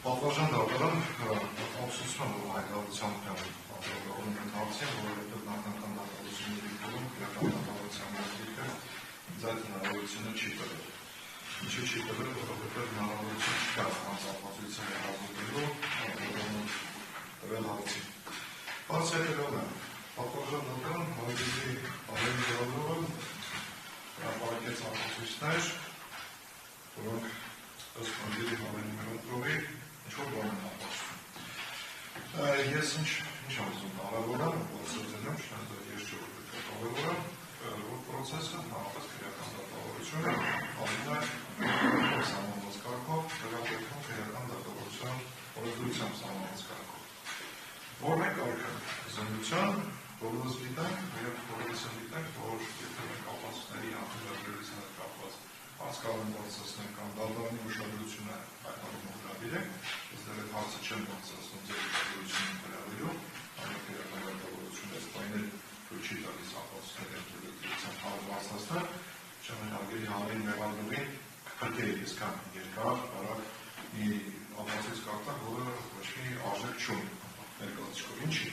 Պատվարժան դատարան ուսուցման որ հայտարարությամբ ընթացին, որովհետև նախնական դատավարությունների փուլում քրեական դատավարության մոտիկը ինձ այդ հնարավորությունը չի տվել։ Ինչու չի տվել, որովհետև հնարավորություն չկա հանցապատվության հեղափոխելու տվել հարցին։ Բաց հետևյալն է, պատվարժան դատարան հանդիպի ավելի ձևավորում հրապարակեց ապացույցներ, որոնք ըստ հանդիպի համենումերով ինչ-որ բան են ապացուցում։ Ես ինչ եմ ուզում կարևորը, պրոցեսներում, չնայած ես չէ որ պետք է կարևորը, որ պրոցեսը նախապես քրեական դատավարությունը ամենը սահմանված կարգով, տեղափոխվում քրեական դատավարության օրենսդրությամբ սահմանված կարգով։ Որն է կարգը զննության, բոլորս գիտենք, եւ բոլորս գիտենք, որ եթե մենք ապացույցների անդրադարձությունից հետ կապված հասկանում բացասնենք կամ դատարանի ուշադրությունը հայտնաբերում հրավիրենք, ես դեռ այդ հարցը չեմ բացասնում ձեր ուշադրությունը հրավիրում, այլ քրեական դատավարությունը սպայնել թույլ չի տալիս ապացույցների անդրադարձության հարցածնել, չեմ հարգելի հանրային մեղադրողին կփրկեի այսքան երկար, բարակ մի ապացույց կարտակ, որը ոչ մի արժեք չունի ներկայացուցիչով, ինչի։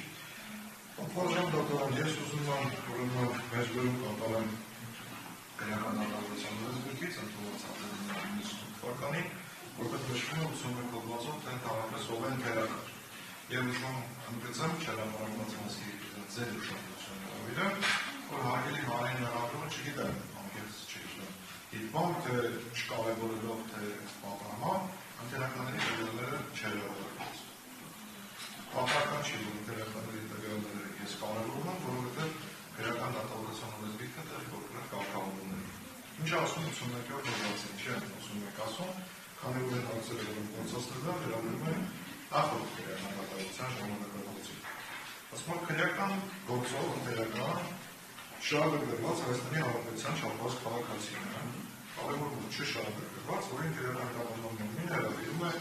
Պատվարժան դատարան, ես ուզում եմ ուրեմն մեր վերում կատարեմ քրեական դատավարության օրենսգրքից ընդունված ապրիլի 90 թվականին, որտեղ նշվում է 81 հոդվածով, թե ընդհանրապես ով են քրեական։ Եվ ուշում ընդգծեմ չհրապարակված մասի ձեր ուշադրությունը հրավիրը, որ հարգելի հանրային մեղադրողը չգիտեմ, անկեղծ չգիտեմ, դիտմամբ, թե չկարևորելով, թե պատահման, ընտելականների տվյալները չհրապարակված։ Պատահական չի, որ ընտելականների տվյալները ես կարևորում եմ, որովհետև քրեական դատավարության օրենսգիրքը տեղի կօգներ կարգավորումների։ Ինչ ասում 81-րդ հոդվածին, չէ, 81 ասում, քանի որ այն հարցերը, որոնք գործածնելն վերաբերում են նախորդ քրեական դատավարության ժամանակահատվածին։ Ասում եմ քրեական գործով ընտելական շահագրգռված Հայաստանի Հանրապետության չափված քաղաքացիները, կարևորում չշահագրգռված, որին քրեական կանոնին հրավիրում է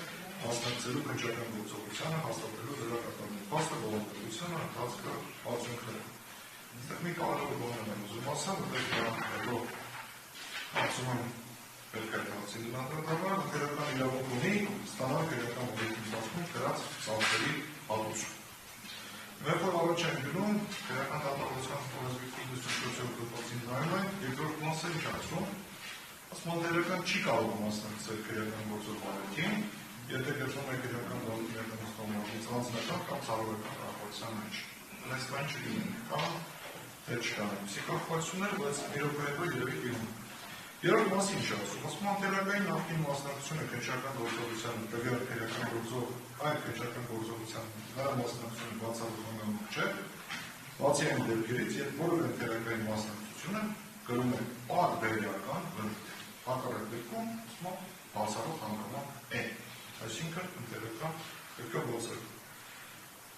մասնակցելու քննչական գործողությանը, հաստատելու դրական փաստը, բովանդակությանը, ընթացքը, արդյունքները։ Այստեղ մի կարևոր բան եմ ուզում ասեմ, որտեղ հետո ասում եմ պետք է հարցի դիմադրատավար, քրեական իրավունք ունի ստանալ քրեական օրենսդրությամբ կրած ծախսերի հատուցում։ Մեր որ առաջ են գնում, քրեական դատավարության օրենսգրքի 94-րդ հոդվածին նայում ենք, երկրորդ մասը ինչ ասում, ասում ընտելական չի կարող մասնակցել քրեական գործով բարեկին, եթե գծում է քրեական դատավարության ստանալից անձնական կամ ցավական կապակցության մեջ։ Այս բան չլինի, կամ թե չկան կապակցություններ, բայց իրոք հետո երևի լինում։ Երրորդ մասը ինչ ասում, ասում ընտելակային նախկին մասնակցությունը քննչական գործողության տվյալ քրեական գործով, այլ քննչական գործողության նրա մասնակցությունը բացառությամբ չէ, բացի այն դեպքերից, երբ որևէ ընտելակային մասնակցությունը կրում է պարբերական հակառակ դեպքում, ասում բացառող հանգամանք է, այսինքն ընտելական կրկնվող։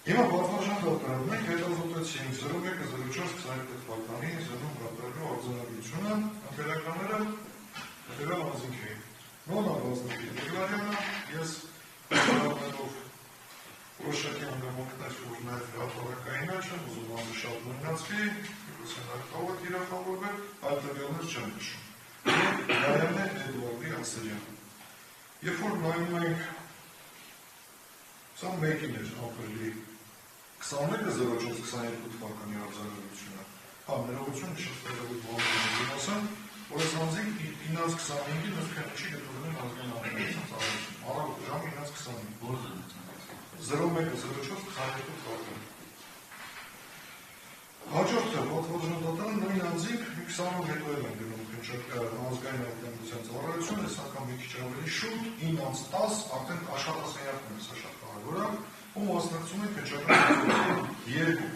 Հիմա պատվարժան դատարանում ենք հետազոտեցինք 01-04-22 թվականի զննում հրապարակելու արձանագրությունը, ընտելականները հետևյալ անձինք էին։ Նոն Աբազնիկի Գրիգորյանը, ես հրապարակելով որոշակի հանգամանքներ, որ նաև հրապարակային չեմ ուզում անձը շատ նույնացվի, ուսանար կարող է թիրախավորվել, այլ տվյալներ չեմ նշում։ Նայանե Էդուարդի Ասերյանը։ Երբ որ նայում ենք 21-ին էր ապրիլի 21-04-22 թվականի արձանագրությունը, ներողություն շփոթվելու բանալի ասեմ, որ այս անձինք 9:25-ին ըստ չի գտնվում ազգային հանրապետության ծառայություն։ Առավոտ ժամը 9:25։ 01-04-22 թվականի։ Հաջորդը պատվարժան դատարան նույն անձինք 20 օր հետո են գնում ազգային հանրապետության ծառայություն, այս անգամ մի քիչ ավելի շուտ 9:10 արդեն աշխատասենյակում է, սա շատ կարևոր է, ու մասնակցում են քննչական գործողության 2։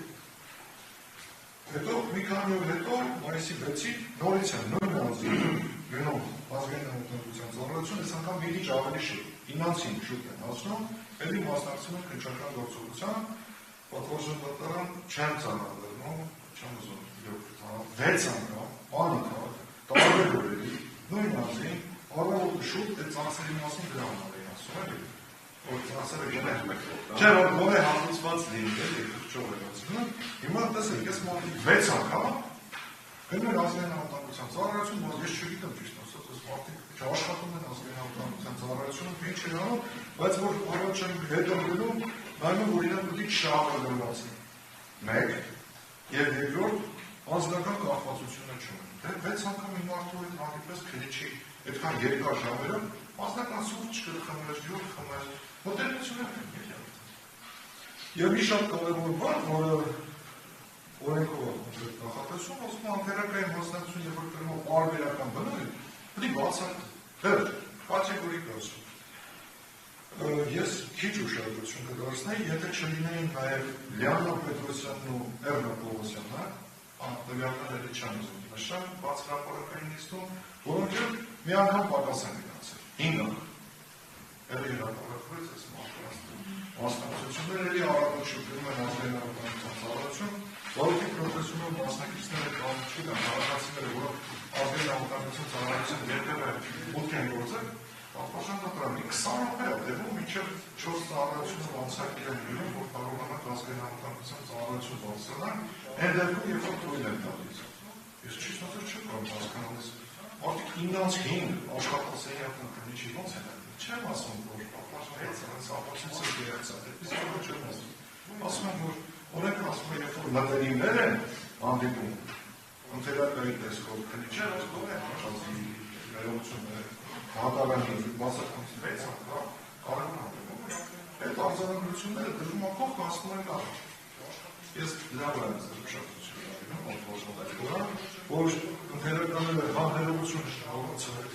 Հետո մի քանի օր հետո մայիսի 6-ին նորից են նույն անձինք գնում ազգային հանրապետության ծառայություն, այս անգամ մի քիչ ավելի շուտ 9-ին շուտ են հասնում, էլի մասնակցում են քննչական գործողության, պատվարժան դատարան չեն ծանոթանում, չեմ ուզում 6 անգամ անընդհատ տարբեր օրերի նույն անձին առավոտը շուտ այդ ծախսերի մասին դրանալ էին ասում, էլի, որ ծախսերը գնահատում եք։ Չէ, որ գոնե հատուցված լինի, էլի, քրճով է ասում։ Հիմա տեսեք, ես մարդիկ 6 անգամ գնում ազգային հանրապետության ծառայություն, որ ես չգիտեմ ճիշտ ասած, մարդիկ աշխատում են ազգային անվտանգության ծառայությունում, ինչ են անում, բայց որ առաջ են հետո գնում, նայում որ իրենք պետք է շահագրգռված են։ Մեկ, եւ երկրորդ, անձնական կախվածությունը չունեն։ 6 անգամ մի մարդու հետ հանդիպես քնիչի այդքան երկար ժամերով անձնական սուրճ կխմեր, ջուր խմեր, մոտեցություններ են եկել։ Եվ մի շատ կարևոր բան, որը օրենքով է նախատեսում, ասում է անթերակային մասնակցություն եւ որ կրում պարբերական բնույթ, պետք է բացառել։ Կատեգորիկ ասում։ Ես քիչ ուշադրություն կդարձնեի, եթե չլինեին նաեւ Լիանա Պետրոսյանն ու Էռնա Պողոսյանը, տվյալները չեմ ուզում նշել, բացառապարակային նիստում, որոնք մի անգամ պակաս են գնացել։ 5 անգամ։ Էլի հրապարակվեց այս մասնակցությունները, էլի առավոտը գրում են ազգային անվտանգության ծառայություն, որոնքի պրոֆեսիոնալ մասնակիցները կամ չգիտեմ, քաղաքացիները, որոնք ազգային անվտանգության ծառայության երբևէ մուտք են գործել, պատասխանատվորի 20 օր է դեպքում մինչև 4 ծառայությունով անցակիր են գնում, որ կարողանանք ազգային անվտանգության ծառայություն բարձրանալ, այն դեպքում երբ որ թույլ են տալիս։ Ես ճիշտ ասած չեմ կարող հասկանալ, մարդիկ 9-5 աշխատասենյակն քնիչի ոնց են անում։ Չեմ ասում, որ պատասխանատվորը ապացույցը գերացած է, իսկ ոչ չեմ ասում։ Ասում եմ, որ օրենքը ասում է, երբ որ մտերիմներ են հանդիպում, ընթերակային տեսքով քնիչը ասում է, աշխատի ներողություն հատարանի մասնակցություն 6 անգամ կարող հանդիպում։ Այդ արձանագրությունները դժում ակող կասնում են առաջ։ Ես դրա վրա եմ զրուշատություն արինում, որ ընթերականները հանրերողություն շահողացել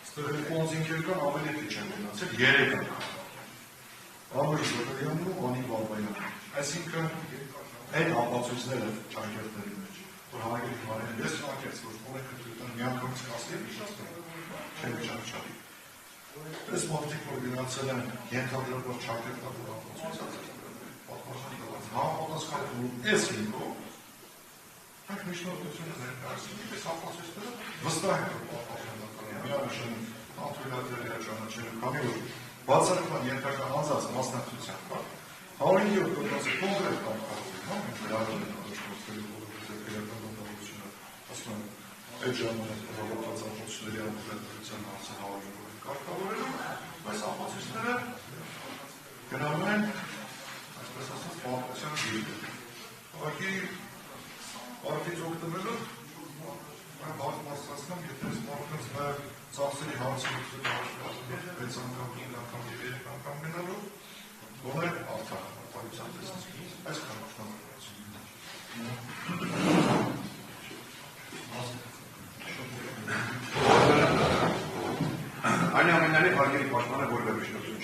ստեղ կոնզինքեր կան ավելի քիչ են գնացել 3 անգամ։ Ամր Ժողովյանն ու Անի Բաբայանը։ Այսինքն այդ ապացույցները ճաշկերտների մեջ, որ հայերի հանրեն ես ճաշկերտ, որ օրենքը դրական մի անգամից կասել չեմ ճաշկերի։ Այս մարդիկ որ գնացել են ենթադրյալ ճաշկերտավոր ապացույցած պատմական համապատասխանատու էս լինքով այդ միջնորդությունը ներկայացնում այս ապացույցները վստահ են պատասխանատու միանշան աթույլատրելի ճանաչելու քանի որ բացառական ենթական անձանց մասնակցության կա 107 կոդացի կոնկրետ կարգավորում մենք լավն ենք աշխատելու որովհետև իրականությունը ասում եմ այդ ժամանակ հավաքված ապացույցների անդրադարձության հարցը 100 կարգավորելու բայց